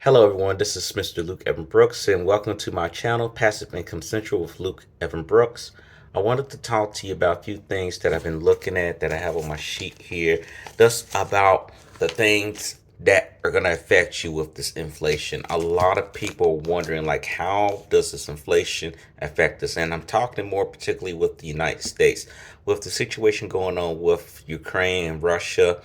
Hello everyone, this is Mr. Luke Evan Brooks and welcome to my channel, Passive Income Central with Luke Evan Brooks. I wanted to talk to you about a few things that I've been looking at that I have on my sheet here. Just about the things that are going to affect you with this inflation. A lot of people are wondering, like, how does this inflation affect us? And I'm talking more particularly with the United States. With the situation going on with Ukraine and Russia,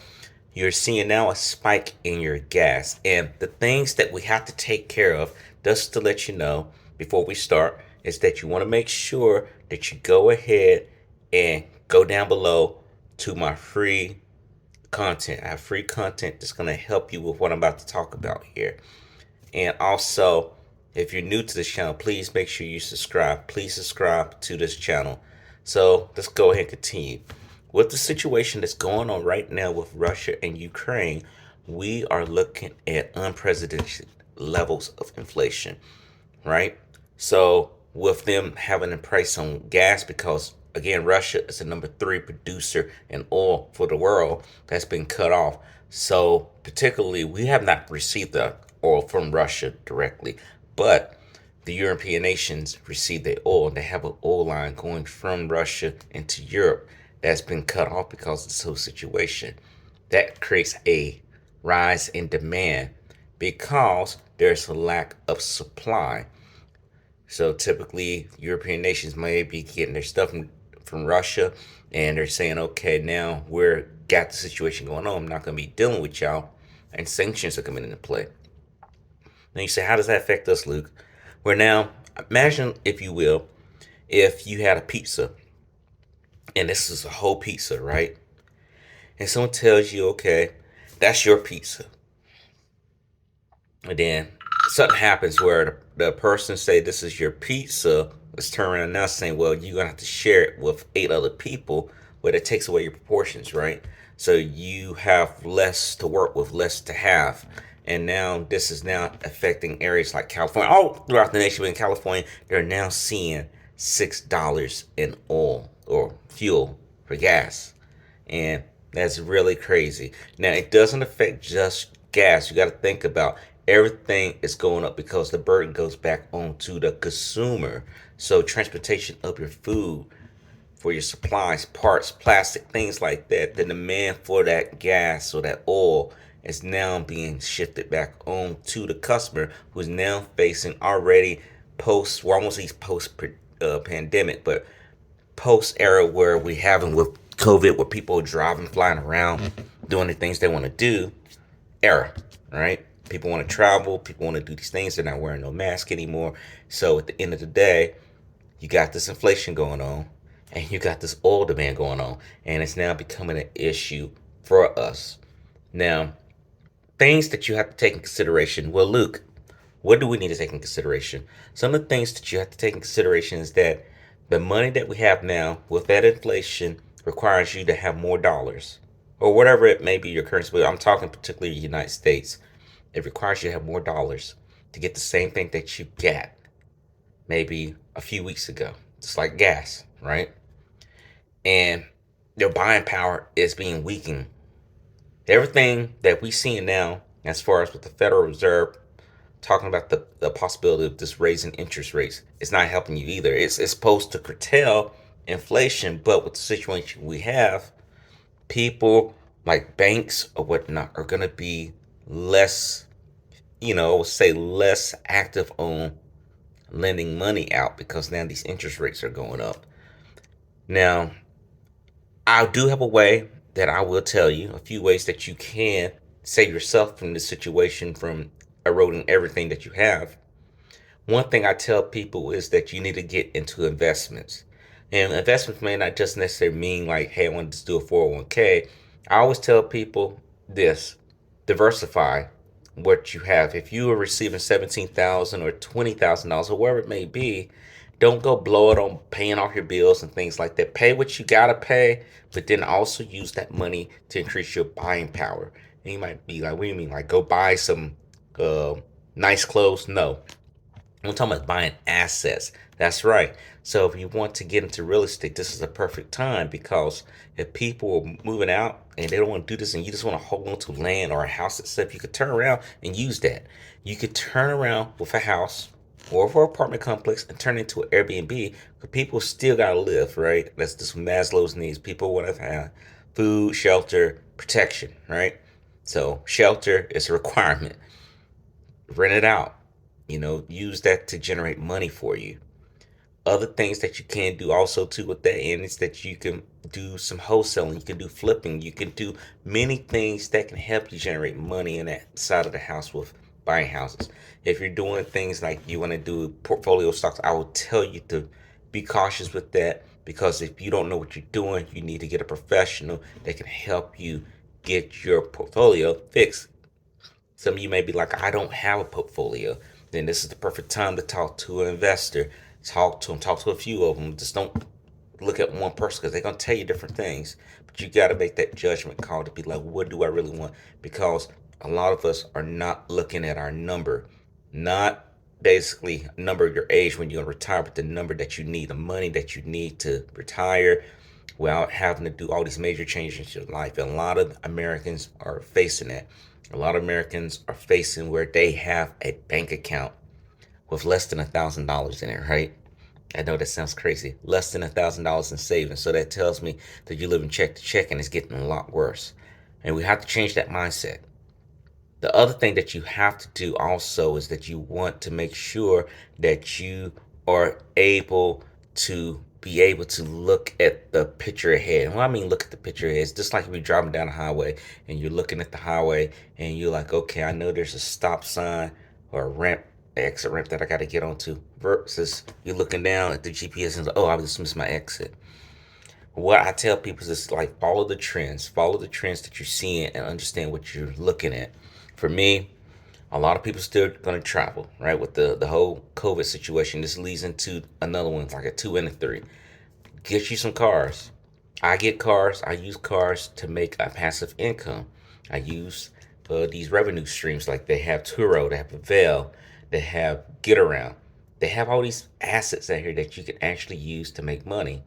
you're seeing now a spike in your gas. And the things that we have to take care of, just to let you know before we start, is that you want to make sure that you go ahead and go down below to my free content. I have free content that's going to help you with what I'm about to talk about here. And also, if you're new to this channel, please make sure you subscribe. Please subscribe to this channel. So let's go ahead and continue. With the situation that's going on right now with Russia and Ukraine, we are looking at unprecedented levels of inflation, right? So with them having a price on gas, because again, Russia is the #3 producer in oil for the world, that's been cut off. So particularly, we have not received the oil from Russia directly, but the European nations receive their oil. They have an oil line going from Russia into Europe that's been cut off because of this whole situation. That creates a rise in demand because there's a lack of supply. So typically, European nations may be getting their stuff from Russia, and they're saying, okay, now we're got the situation going on. I'm not going to be dealing with y'all, and sanctions are coming into play. Now you say, how does that affect us, Luke? Well, now imagine, if you will, if you had a pizza, and this is a whole pizza, right? And someone tells you, okay, that's your pizza. And then something happens where the person say this is your pizza, is turning around now saying, well, you're gonna have to share it with 8 other people, where it takes away your proportions, right? So you have less to work with, less to have. And now this is now affecting areas like California, all throughout the nation. But in California, they're now seeing $6 in oil or fuel for gas. And that's really crazy. Now, it doesn't affect just gas. You got to think about everything is going up because the burden goes back onto the consumer. So transportation of your food, for your supplies, parts, plastic, things like that, the demand for that gas or that oil is now being shifted back on to the customer, who's now facing already post, we're almost post pandemic, but post era where we having with COVID, where people are driving, flying around, doing the things they want to do, era, right? People want to travel, people want to do these things. They're not wearing no mask anymore. So at the end of the day, you got this inflation going on, and you got this oil demand going on, and it's now becoming an issue for us. Now, things that you have to take in consideration. Well, Luke, what do we need to take in consideration? Some of the things that you have to take in consideration is that the money that we have now with that inflation requires you to have more dollars, or whatever it may be your currency. But I'm talking particularly the United States. It requires you to have more dollars to get the same thing that you got maybe a few weeks ago. Just like gas, right? And their buying power is being weakened. Everything that we see now, as far as with the Federal Reserve talking about the possibility of just raising interest rates, it's not helping you either. It's supposed to curtail inflation, but with the situation we have, people like banks or whatnot are going to be less, I would say less active on lending money out because now these interest rates are going up. Now, I do have a way that I will tell you, a few ways that you can save yourself from this situation, from eroding everything that you have. One thing I tell people is that you need to get into investments. And investments may not just necessarily mean like, hey, I want to just do a 401k. I always tell people this: diversify what you have. If you are receiving $17,000 or $20,000 or whatever it may be, don't go blow it on paying off your bills and things like that. Pay what you gotta pay, but then also use that money to increase your buying power. And you might be like, what do you mean? Like, go buy some nice clothes? No. I'm talking about buying assets. That's right. So if you want to get into real estate, this is a perfect time, because if people are moving out and they don't want to do this and you just want to hold on to land or a house itself, you could turn around and use that. You could turn around with a house or for an apartment complex and turn it into an Airbnb, because people still got to live, right? That's just Maslow's needs. People want to have food, shelter, protection, right? So shelter is a requirement. Rent it out. Use that to generate money for you. Other things that you can do also too with that end is that you can do some wholesaling, you can do flipping, you can do many things that can help you generate money in that side of the house with buying houses. If you're doing things like you want to do portfolio stocks, I will tell you to be cautious with that, because if you don't know what you're doing, you need to get a professional that can help you get your portfolio fixed. Some of you may be like, I don't have a portfolio. Then this is the perfect time to talk to an investor. Talk to them, talk to a few of them. Just don't look at one person, because they're going to tell you different things. But you got to make that judgment call to be like, what do I really want? Because a lot of us are not looking at our number, not basically a number of your age when you're going to retire, but the number that you need, the money that you need to retire without having to do all these major changes in your life. And a lot of Americans are facing that. A lot of Americans are facing where they have a bank account with less than $1,000 in it, right? I know that sounds crazy. Less than $1,000 in savings. So that tells me that you live in check to check, and it's getting a lot worse. And we have to change that mindset. The other thing that you have to do also is that you want to make sure that you are able to be able to look at the picture ahead. And what I mean look at the picture ahead, it's just like if you're driving down the highway and you're looking at the highway and you're like, okay, I know there's a stop sign or a ramp, exit ramp that I got to get onto, versus you're looking down at the GPS and like, oh, I just missed my exit. What I tell people is like, follow the trends that you're seeing and understand what you're looking at. For me, a lot of people still going to travel, right? With the whole COVID situation, this leads into another one, like a two and a three. Get you some cars. I get cars. I use cars to make a passive income. I use these revenue streams, like they have Turo, they have Avail, they have Get Around. They have all these assets out here that you can actually use to make money.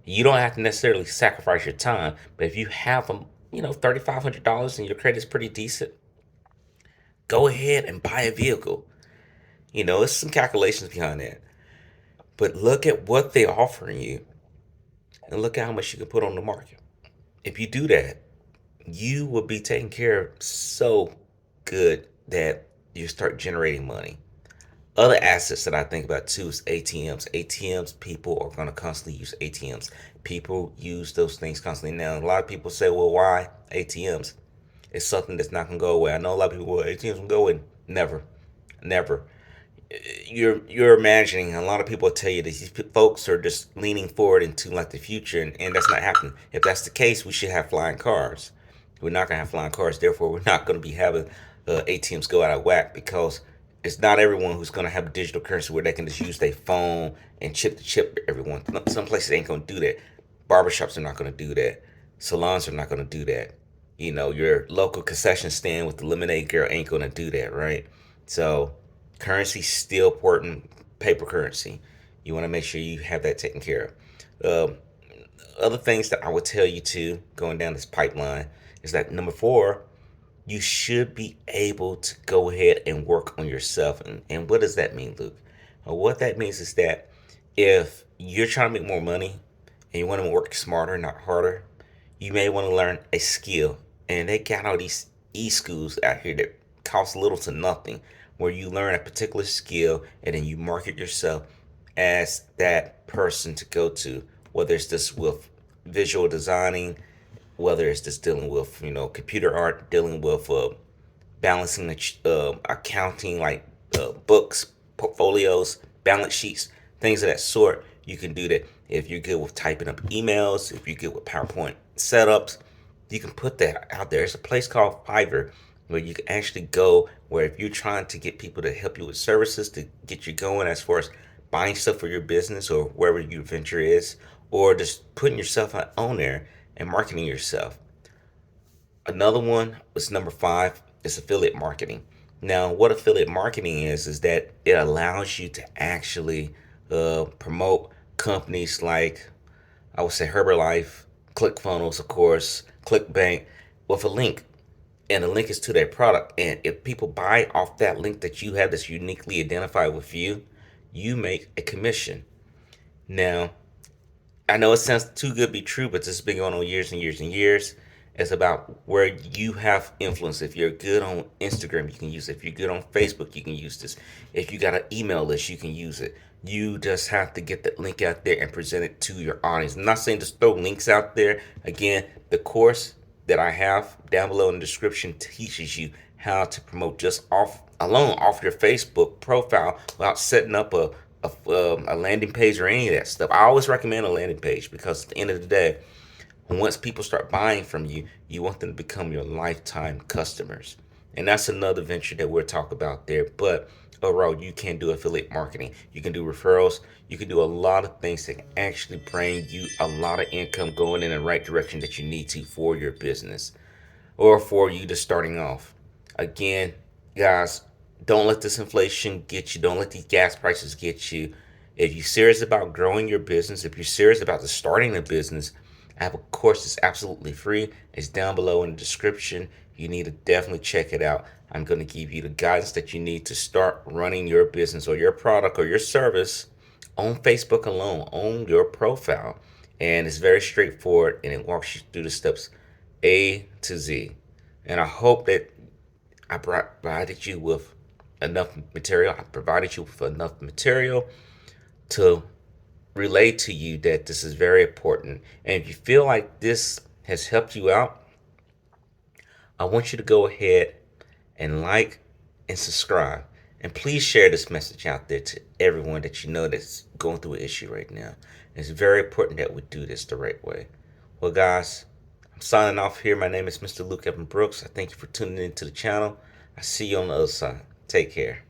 You don't have to necessarily sacrifice your time, but if you have them, $3,500 and your credit's pretty decent, go ahead and buy a vehicle. It's some calculations behind that. But look at what they're offering you and look at how much you can put on the market. If you do that, you will be taken care of so good that you start generating money. Other assets that I think about too is ATMs. ATMs, people are going to constantly use ATMs. People use those things constantly. Now, a lot of people say, well, why ATMs? It's something that's not going to go away. I know a lot of people, well, ATMs will go away. Never. Never. You're imagining. A lot of people will tell you that these folks are just leaning forward into like the future, and that's not happening. If that's the case, we should have flying cars. We're not going to have flying cars. Therefore, we're not going to be having ATMs go out of whack, because it's not everyone who's going to have digital currency where they can just use their phone and chip to chip everyone. Some places ain't going to do that. Barbershops are not going to do that. Salons are not going to do that. Your local concession stand with the lemonade girl ain't going to do that, right? So currency's still important, paper currency. You want to make sure you have that taken care of. Other things that I would tell you to, going down this pipeline, is that number 4, you should be able to go ahead and work on yourself. And what does that mean, Luke? What that means is that if you're trying to make more money and you want to work smarter, not harder, you may want to learn a skill. And they got all these e-schools out here that cost little to nothing, where you learn a particular skill and then you market yourself as that person to go to, whether it's just with visual designing, whether it's just dealing with computer art, dealing with balancing the accounting, like books, portfolios, balance sheets, things of that sort. You can do that. If you're good with typing up emails, if you're good with PowerPoint setups, you can put that out there. There's a place called Fiverr where you can actually go, where if you're trying to get people to help you with services to get you going as far as buying stuff for your business or wherever your venture is, or just putting yourself out on there and marketing yourself. Another one was number 5 is affiliate marketing. Now, what affiliate marketing is that it allows you to actually promote companies like, I would say, Herbalife, ClickFunnels, of course, ClickBank, with a link. And the link is to their product. And if people buy off that link that you have that's uniquely identified with you, you make a commission. Now, I know it sounds too good to be true, but this has been going on years and years and years. It's about where you have influence. If you're good on Instagram, you can use it. If you're good on Facebook, you can use this. If you got an email list, you can use it. You just have to get that link out there and present it to your audience. I'm not saying just throw links out there. Again, the course that I have down below in the description teaches you how to promote just off your Facebook profile without setting up a landing page or any of that stuff. I always recommend a landing page because at the end of the day, once people start buying from you, you want them to become your lifetime customers. And that's another venture that we'll talk about there. But overall, you can do affiliate marketing. You can do referrals. You can do a lot of things that can actually bring you a lot of income going in the right direction that you need to for your business or for you just starting off. Again, guys, don't let this inflation get you. Don't let these gas prices get you. If you're serious about growing your business, if you're serious about starting a business, I have a course that's absolutely free. It's down below in the description. You need to definitely check it out. I'm going to give you the guidance that you need to start running your business or your product or your service on Facebook alone, on your profile. And it's very straightforward and it walks you through the steps A to Z. And I hope that I provided you with enough material. I provided you with enough material to relay to you that this is very important. And if you feel like this has helped you out, I want you to go ahead and like and subscribe. And please share this message out there to everyone that you know that's going through an issue right now. It's very important that we do this the right way. Well, guys, I'm signing off here. My name is Mr. Luke Evan Brooks. I thank you for tuning into the channel. I see you on the other side. Take care.